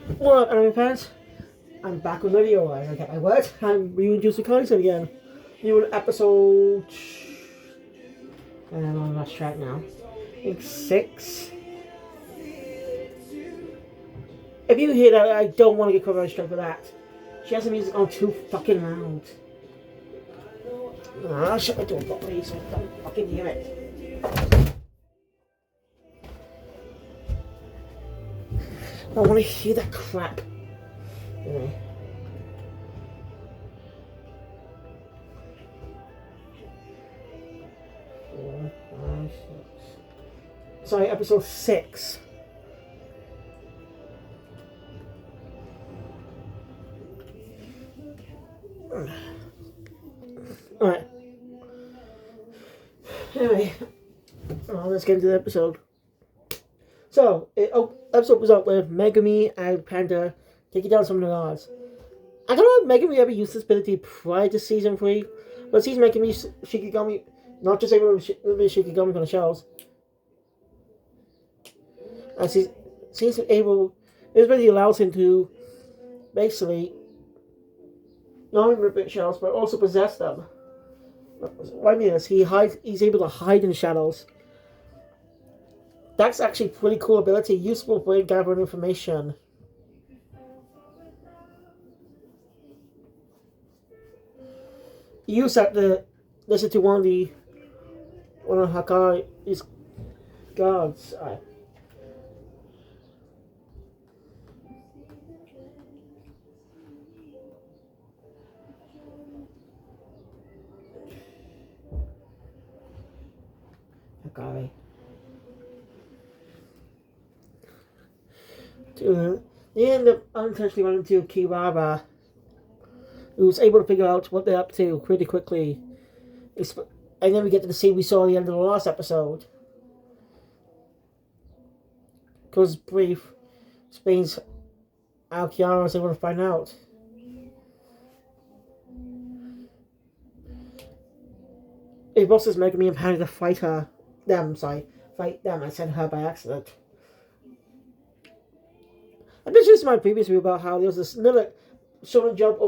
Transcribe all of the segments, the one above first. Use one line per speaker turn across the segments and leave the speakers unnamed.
What up, anime fans? I'm back with a video. I got my word. I'm reviewing JuJutsu Kaisen again. New episode. And I'm on last track now. I think 6. If you hear that, I don't want to get copyright strike for that. She has the music on too fucking loud. I'll shut my door properly so I don't fucking hear it. I want to hear that crap. Anyway. Sorry, episode 6. Alright. Anyway, let's get into the episode. So, episode was up with Megumi and Panda taking down some of the guards. I don't know if Megumi ever used this ability prior to season 3, but season Megumi Shikigami, not just able to Shikigami from the shells. And seems able, this ability allows him to basically not only rip shells but also possess them. What I mean is he's able to hide in the shadows. That's actually a pretty cool ability, useful for gathering information. He used that to listen to one of Hakai's guards. Hakai. They end up unintentionally running into Kirara, who's able to figure out what they're up to pretty quickly. And then we get to the scene we saw at the end of the last episode. Because brief explains how Kiara was able to find out. It bosses Megumi and Panda to fight them. I said her by accident. I mentioned this in my previous review about how there was this another shonen jump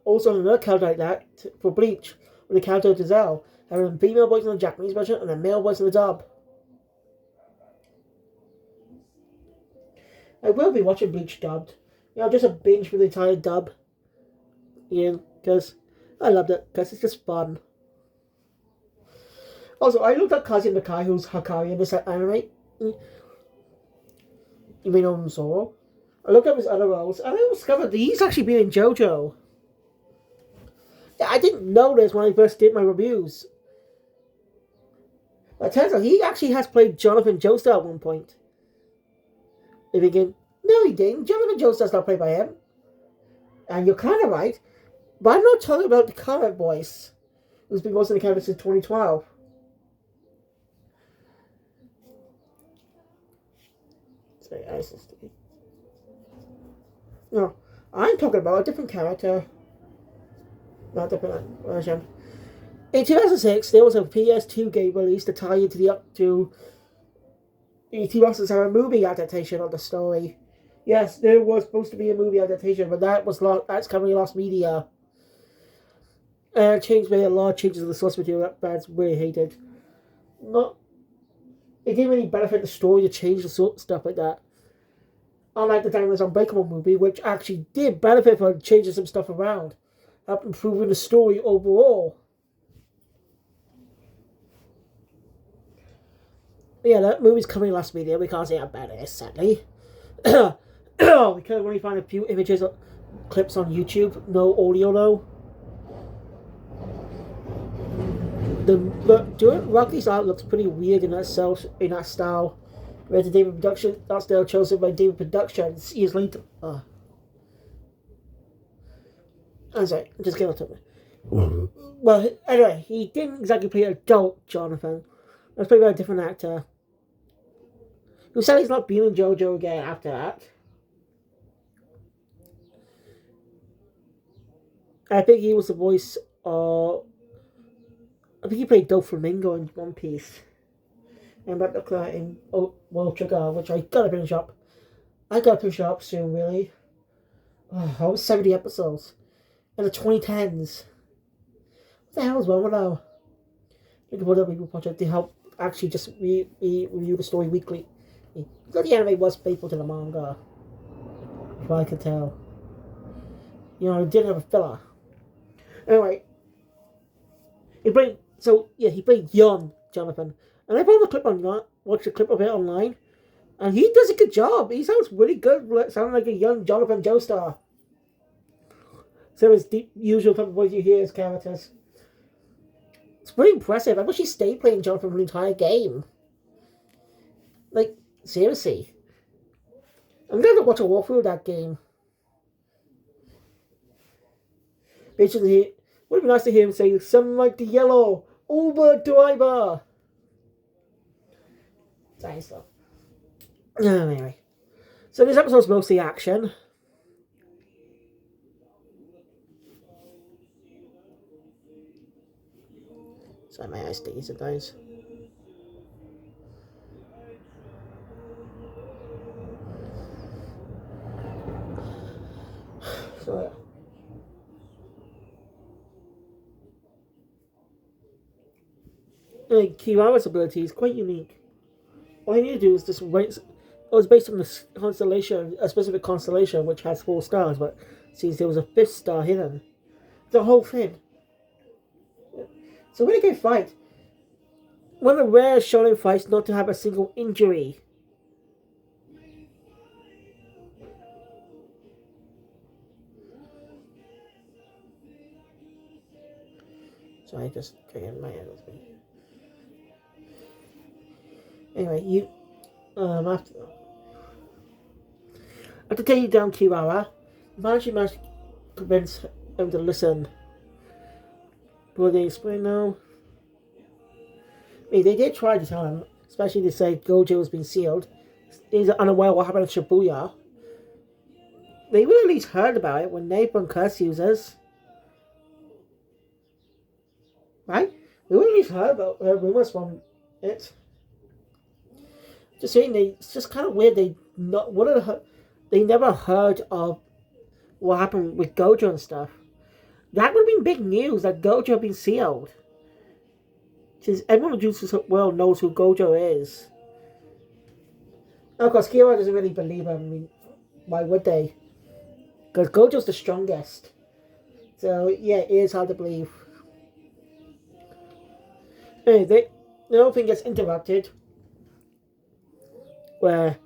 also on another character like that for Bleach, with the character Giselle, having female voice in the Japanese version and a male voice in the dub. I will be watching Bleach dubbed. Just a binge for the entire dub. Because I loved it, because it's just fun. Also, I looked at Kaisen Nakai, who's Hakari in this anime. You may know him Zoro. I looked up his other roles, and I discovered that he's actually been in JoJo. I didn't know this when I first did my reviews. But it turns out he actually has played Jonathan Joestar at one point. You're thinking, no he didn't. Jonathan Joestar's not played by him. And you're kind of right. But I'm not talking about the current voice, who's been voicing the character since 2012. No, I'm talking about a different character. Not a different version. In 2006, there was a PS2 game released to tie into the T-Rosters have a movie adaptation of the story. Yes, there was supposed to be a movie adaptation, but that's currently lost media. And it made a lot of changes to the source material that fans really hated. It didn't really benefit the story to change the stuff like that. Unlike the Diamonds Unbreakable movie, which actually did benefit from changing some stuff around, helped improving the story overall. But yeah, that movie's coming last media. We can't say how bad it is, sadly. We can only find a few images, clips on YouTube. No audio though. Rocky's art looks pretty weird in that style. Whereas the David production, that's still chosen by David Productions years later. I'm sorry, I'm just getting to it. Well, anyway, he didn't exactly play adult Jonathan. He was played by a different actor, who said he's not being in JoJo again after that. I think he was the voice of... I think he played Doflamingo in One Piece. And Replicant in World Trigger, which I gotta finish up. I gotta finish up soon, really. Almost 70 episodes. In the 2010s. What the hell is wrong with now? Think about other people project to help actually just review the story weekly. I thought the anime was faithful to the manga. From what I could tell. You know, it didn't have a filler. Anyway. He played young Jonathan. And I found watched a clip of it online. And he does a good job. He sounds really good, sounding like a young Jonathan Joestar. So his deep, usual type of voice you hear his characters. It's pretty impressive. I wish he stayed playing Jonathan for the entire game. Like, seriously. I'm going to watch a walkthrough of that game. Basically, it would be nice to hear him say, something like the yellow Uber driver. Nice stuff. Anyway. So this episode's mostly action. Sorry, my eyes sticky sometimes. So, Kirara's ability is quite unique. All you need to do is just wait. It was based on the constellation, a specific constellation which has 4 stars, but it seems there was a 5th star hidden. The whole thing. So when a good fight. One of the rare shonen fights not to have a single injury. So I just getting my head with me. Anyway, after taking down Kirara, managed to convince him to listen. Will they explain now? I mean, they did try to tell him, especially to say Gojo has been sealed. He's unaware what happened to Shibuya. They would at least heard about it when Napalm curse users. Right? We would at least heard about rumors from it. Just saying, it's just kind of weird. They never heard of what happened with Gojo and stuff. That would have been big news that Gojo had been sealed. Since everyone in the JuJutsu world knows who Gojo is. Of course, Kira doesn't really believe him. I mean, why would they? Because Gojo's the strongest. So, yeah, it is hard to believe. Anyway, the whole thing gets interrupted. Where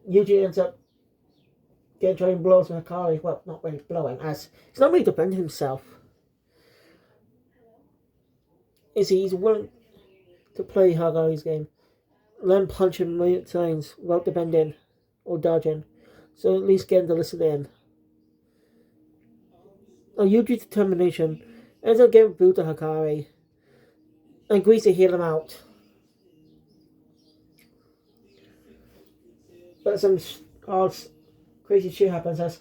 Yuji ends up trying blows with Hikari. Well, not really blowing, as he's not really defending himself. He's willing to play Hikari's game. Then punch him many times without defending or dodging. So at least get him to listen in. Yuji's determination ends up getting through to Hikari. And agrees to heal him out. But some odd, crazy shit happens as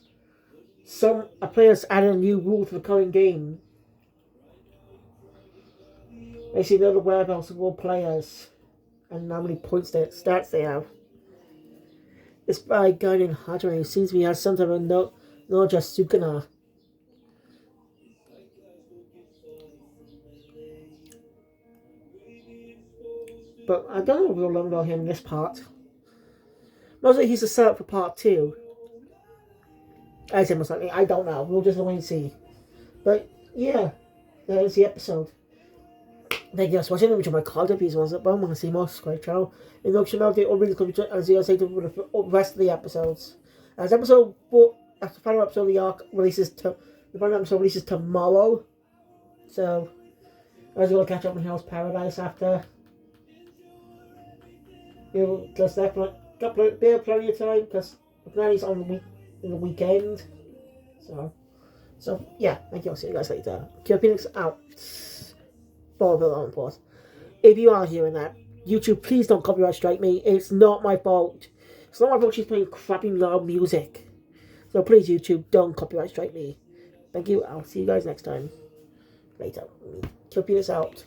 a player's added a new rule to the current game. They see the whereabouts of all players and how many points stats they have. It's by a guy named Hajime who seems to be has some type of Noja Sukuna. But I don't know if we'll learn about him in this part. Mostly he's a setup for part 2. I said most likely, I don't know. We'll just wait and see. But yeah, that is the episode. Thank you guys for watching. Which of my card if you want to see more, subscribe channel. And look out the really good and see you guys later for the rest of the episodes. As episode 4, after the final episode of the arc releases tomorrow. So I was gonna catch up on Hell's Paradise after. You'll just definitely got plenty of time because the plan is on the weekend. So yeah, thank you. I'll see you guys later. Killer Phoenix out. On pause. If you are hearing that, YouTube, please don't copyright strike me. It's not my fault. It's not my fault she's playing crappy loud music. So please, YouTube, don't copyright strike me. Thank you. I'll see you guys next time. Later. Killer Phoenix out.